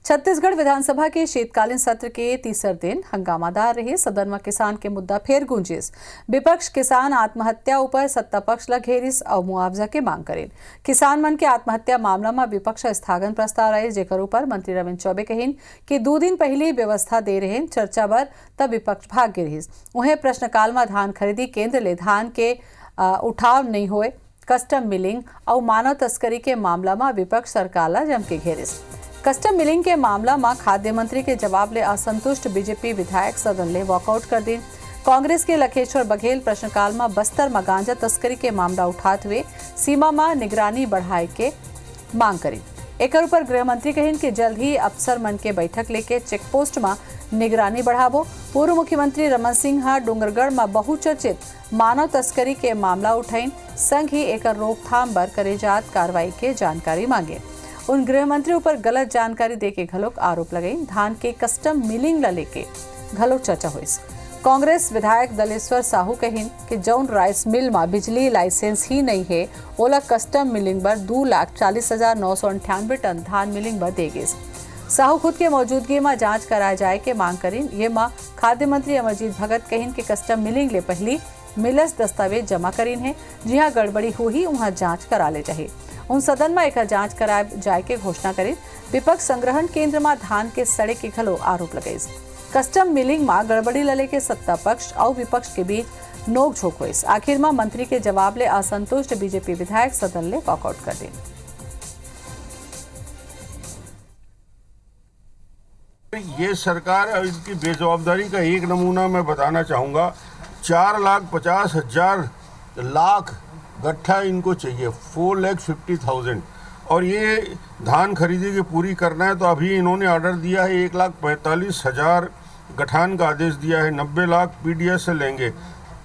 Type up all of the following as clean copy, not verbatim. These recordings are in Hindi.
छत्तीसगढ़ विधानसभा के शीतकालीन सत्र के तीसरे दिन हंगामादार रहे। सदन में किसान के मुद्दा फिर गूंजिस। विपक्ष किसान आत्महत्या ऊपर सत्ता पक्ष ला घेरिस और मुआवजा के मांग करेन। किसान मन के आत्महत्या मामला में विपक्ष स्थगन प्रस्ताव रहे, जेकर ऊपर मंत्री रविन्द्र चौबे कहिन कि 2 दिन पहले व्यवस्था दे रहे चर्चा बर तब विपक्ष भाग गे रहिस। उन्हें प्रश्नकाल में धान खरीदी केंद्र ले धान के उठाव नहीं होए, कस्टम मिलिंग और मानव तस्करी के मामला में विपक्ष सरकार ला जम के घेरिस। कस्टम मिलिंग के मामला में खाद्य मंत्री के जवाब ले असंतुष्ट बीजेपी विधायक सदन ले वॉकआउट कर दी। कांग्रेस के लखेश्वर बघेल प्रश्नकाल में बस्तर में गांजा तस्करी के मामला उठाते हुए सीमा में निगरानी बढ़ाए के मांग करी। एक ऊपर गृह मंत्री कहिन कि जल्द ही अफसर मन के बैठक लेके चेकपोस्ट में निगरानी बढ़ाबो। पूर्व मुख्यमंत्री रमन सिंह डूंगरगढ़ में बहुचर्चित मानव तस्करी के मामला उठाइन, संग ही एक रोकथाम बर करे जात कार्रवाई के जानकारी मांगे। उन गृह मंत्री ऊपर गलत जानकारी देके घलोक आरोप लगाई। धान के कस्टम मिलिंग ला लेके घलोक चर्चा हुई। कांग्रेस विधायक दलेश्वर साहू कहिन कि जौन राइस मिल में बिजली लाइसेंस ही नहीं है, ओला कस्टम मिलिंग बर 2,40,998 टन धान मिलिंग बर दे गए। साहू खुद के मौजूदगी में जांच कराए जाए के मांग करीन। ये मां खाद्य मंत्री अमरजीत भगत कहिन कि कस्टम मिलिंग ले पहली मिलस दस्तावेज जमा करीन है, जिहाँ गड़बड़ी हुई वहां जांच करा ले चाहिए। उन सदन में एक जांच कराए जाए के घोषणा करी। विपक्ष संग्रहण केंद्र में धान के सड़े के घलो आरोप लगाई। कस्टम मिलिंग में गड़बड़ी लले के सत्ता पक्ष और विपक्ष के बीच नोक-झोंक हुई। आखिर में मंत्री के जवाब ले असंतुष्ट बीजेपी विधायक सदन ले वॉकआउट कर दी। ये सरकार और इसकी बेजवाबदारी का एक नमूना मैं बताना चाहूँगा। 4,50,000 लाख गट्ठा इनको चाहिए, 4,50,000, और ये धान खरीदी की पूरी करना है। तो अभी इन्होंने ऑर्डर दिया है 1,45,000 गठान का आदेश दिया है। 90 लाख पीडीएस से लेंगे।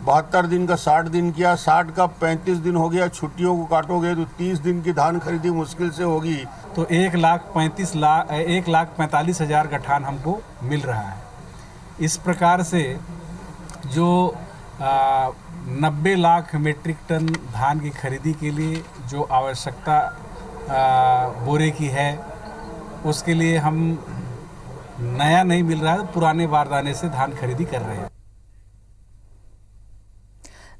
72 दिन का 60 दिन किया, 60 का 35 दिन हो गया। छुट्टियों को काटोगे तो 30 दिन की धान खरीदी मुश्किल से होगी। तो 1,45,000 गठान हमको मिल रहा है। इस प्रकार से जो 90 लाख मीट्रिक टन धान की खरीदी के लिए जो आवश्यकता बोरे की है, उसके लिए हम नया नहीं मिल रहा है, पुराने बारदाने से धान खरीदी कर रहे हैं।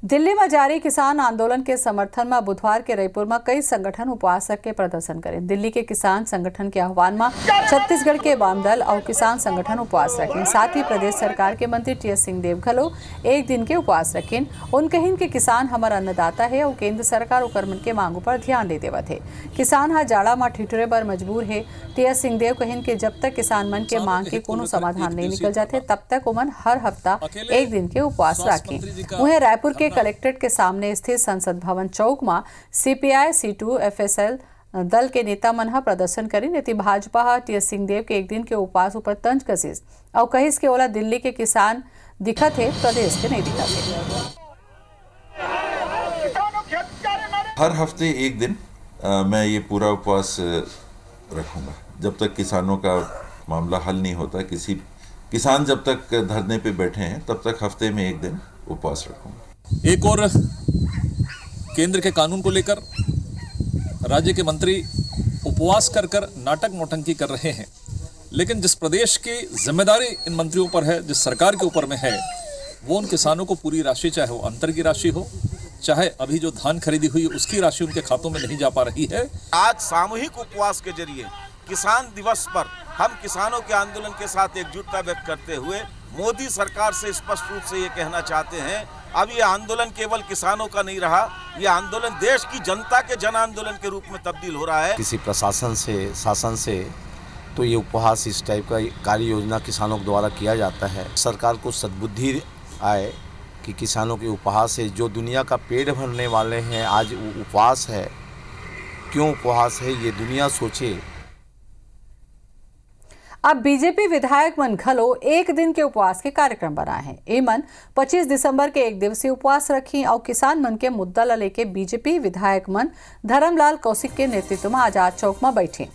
दिल्ली में जारी किसान आंदोलन के समर्थन में बुधवार के रायपुर में कई संगठन उपवास रख के प्रदर्शन करें। दिल्ली के किसान संगठन के आह्वान में छत्तीसगढ़ के वाम दल और किसान संगठन उपवास रखें। साथ ही प्रदेश सरकार के मंत्री टीएस सिंहदेव घलो एक दिन के उपवास रखें। उन कहिन कि किसान हमारा अन्नदाता है और केंद्र सरकार उकर मन के मांगों पर ध्यान नहीं देवत है। किसान हा जाड़ा में ठिठुरे बर मजबूर है। टीएस सिंहदेव कहिन कि जब तक किसान मन के मांग के कोनो समाधान नहीं निकल जाते, तब तक उमन हर हफ्ता एक दिन के उपवास रखें। उन्हें रायपुर के कलेक्ट्रेट के सामने स्थित संसद भवन चौक में सीपीआई C2 FSL दल के नेता मन प्रदर्शन करी। नीति भाजपा टीएस सिंहदेव के एक दिन के उपवास ऊपर तंज कसिस और कहिस के ओला दिल्ली के किसान दिखत है, प्रदेश के नहीं दिखत है। हर हफ्ते एक दिन मैं ये पूरा उपवास रखूंगा जब तक किसानों का मामला हल नहीं होता। किसी किसान जब तक धरने पे बैठे हैं तब तक हफ्ते में एक दिन उपवास रखूंगा। एक और केंद्र के कानून को लेकर राज्य के मंत्री उपवास कर कर नाटक नौटंकी कर रहे हैं, लेकिन जिस प्रदेश की जिम्मेदारी इन मंत्रियों पर है, जिस सरकार के ऊपर में है, वो उन किसानों को पूरी राशि, चाहे वो अंतर की राशि हो, चाहे अभी जो धान खरीदी हुई उसकी राशि उनके खातों में नहीं जा पा रही है। आज सामूहिक उपवास के जरिए किसान दिवस पर हम किसानों के आंदोलन के साथ एकजुटता व्यक्त करते हुए मोदी सरकार से स्पष्ट रूप से ये कहना चाहते हैं, अब ये आंदोलन केवल किसानों का नहीं रहा, ये आंदोलन देश की जनता के जन आंदोलन के रूप में तब्दील हो रहा है। किसी प्रशासन से, शासन से तो ये उपहास इस टाइप का कार्य योजना किसानों के द्वारा किया जाता है। सरकार को सद्बुद्धि आए कि किसानों के उपहास से जो दुनिया का पेट भरने वाले हैं, आज उपवास है। क्यों उपवास है ये दुनिया सोचे। अब बीजेपी विधायक मन घलो एक दिन के उपवास के कार्यक्रम बनाए हैं। ए मन 25 दिसंबर के एक दिवसीय उपवास रखी और किसान मन के मुद्दा ला लेके बीजेपी विधायक मन धर्मलाल कौशिक के नेतृत्व में आजाद चौक में बैठे।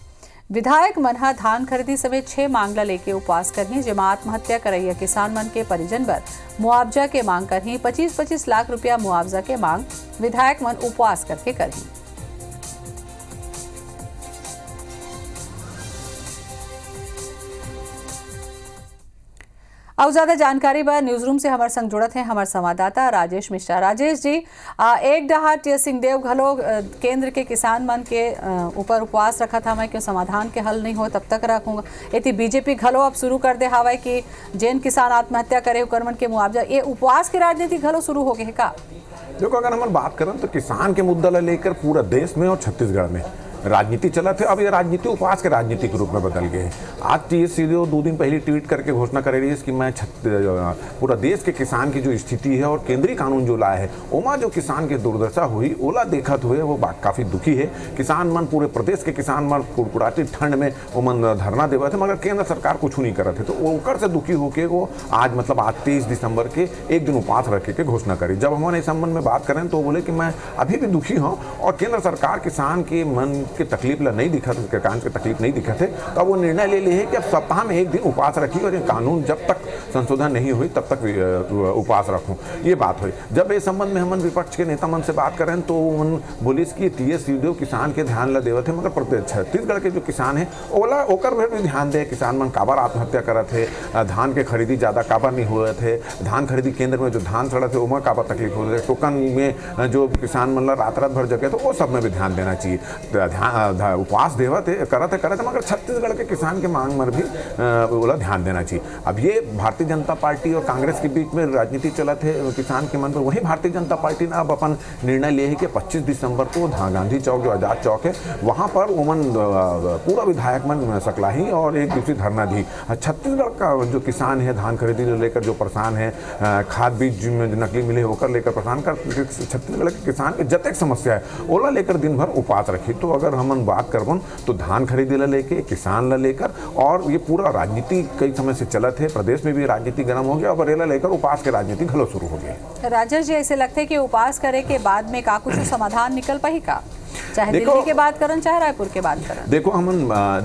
विधायक मन हा धान खरीदी समेत 6 मांगला लेके उपवास करही, जेमा आत्महत्या करैया किसान मन के परिजन बर मुआवजा के मांग करही। 25-25 लाख रुपया मुआवजा के मांग विधायक मन उपवास करके करही। और ज्यादा जानकारी पर न्यूज रूम से हमारे संग जुड़त हैं हमारे संवाददाता राजेश मिश्रा। राजेश जी, एक डहार सिंहदेव घलो केंद्र के किसान मन के ऊपर उपवास रखा था, मैं क्यों समाधान के हल नहीं हो तब तक रखूंगा। इतनी बीजेपी घलो अब शुरू कर दे हवा कि जैन किसान आत्महत्या करे कर्मन के मुआवजा, ये उपवास की राजनीति घलो शुरू हो गए है का? देखो, अगर हम बात करें तो किसान के मुद्दा ला लेकर पूरा देश में और छत्तीसगढ़ में राजनीति चला थे। अब ये राजनीति उपवास के राजनीति के रूप में बदल गए हैं। आज टीएस सिंहदेव 2 दिन पहले ट्वीट करके घोषणा कर रही है कि मैं पूरा देश के किसान की जो स्थिति है और केंद्रीय कानून जो लाया है ओमा जो किसान की दुर्दशा हुई ओला देखत हुए वो बात काफ़ी दुखी है। किसान मन पूरे प्रदेश के किसान मन कुड़कुड़ाती ठंड में वो मन धरना देवा थे, मगर केंद्र सरकार कुछ नहीं करत थे। तो ओकर से दुखी होकर वो आज 23 दिसंबर के एक दिन उपवास रखे के घोषणा करी। जब हम इस संबंध में बात करें तो बोले कि मैं अभी भी दुखी हूँ और केंद्र सरकार किसान के मन के तकलीफ ला नहीं दिखा, किसान की तकलीफ नहीं दिखा थे, तो वो निर्णय ले लिए है कि अब सप्ताह में एक दिन उपवास रखी और ये कानून जब तक संशोधन नहीं हुई तब तक उपवास रखूं। ये बात हुई। जब इस संबंध में हम विपक्ष के नेता मन से बात करें तो उन बोली कि टीएस सिंहदेव किसान के ध्यान ला देवत है, मगर छत्तीसगढ़ के जो किसान है ओला ओकर भी ध्यान दे। किसान मन काबर आत्महत्या करत है, धान के खरीदी ज़्यादा काबर नहीं हुए थे, धान खरीदी केंद्र में जो धान सड़ा थे उमा काबर तकलीफ हो रही, टोकन में जो किसान मन ला रात भर जगह तो वो सब में भी ध्यान देना चाहिए। उपवास देवत करत मगर छत्तीसगढ़ के किसान के मांग पर भी बोला ध्यान देना चाहिए। अब ये भारतीय जनता पार्टी और कांग्रेस के बीच में राजनीति चला थे किसान के मन पर, वही भारतीय जनता पार्टी ने अब अपन निर्णय लिए है कि 25 दिसंबर को गांधी चौक जो आज़ाद चौक है वहाँ पर उमन पूरा विधायक मन सकलाही और एक दूसरी धरना दी। छत्तीसगढ़ का जो किसान है धान खरीदी को लेकर जो परेशान है, खाद बीज नकली मिले होकर लेकर परेशान कर, छत्तीसगढ़ के किसान की जतक समस्या है ओला लेकर दिन भर उपवास रखी। तो अगर हम बात करबन तो धान खरीदी ला लेके किसान ला लेकर और ये पूरा राजनीति कई समय से चलत है, प्रदेश में भी राजनीति गर्म हो गया और बरेला लेकर उपवास के राजनीति घलो शुरू हो गई। राजेश जी, ऐसे लगता है कि उपवास करे के बाद में का कुछ समाधान निकल पाई का, चाहे दिल्ली के बात करन चाहे रायपुर के बात करन? देखो, हम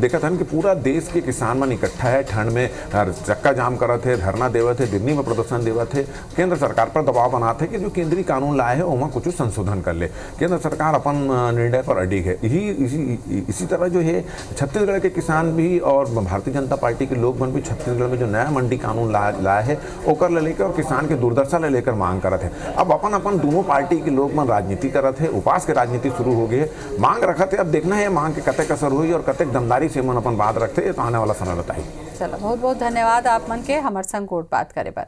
देखा था कि पूरा देश के किसान मन इकट्ठा है, ठंड में चक्का जाम करत है, धरना देवत है, दिल्ली में प्रदर्शन देवत है, केंद्र सरकार पर दबाव बनाते कि जो केंद्रीय कानून लाए है ओमा कुछ संशोधन कर ले। केंद्र सरकार अपन निर्णय पर अडिग है। इसी तरह जो है छत्तीसगढ़ के किसान भी और भारतीय जनता पार्टी के लोग भी छत्तीसगढ़ में जो नया मंडी कानून लाया है ओकर ले लेकर और किसान के दुर्दशा ले लेकर मांग करत है। अब अपन दोनों पार्टी के लोग मन राजनीति करत है, उपवास के राजनीति शुरू हो गई है, मांग रखा थे। अब देखना है मांग के कतक असर हुई और कतक दमदारी से मन अपन बात रखते तो आने वाला समय बताई। चलो, बहुत बहुत धन्यवाद आप मन के हमारे संग बात करे पर।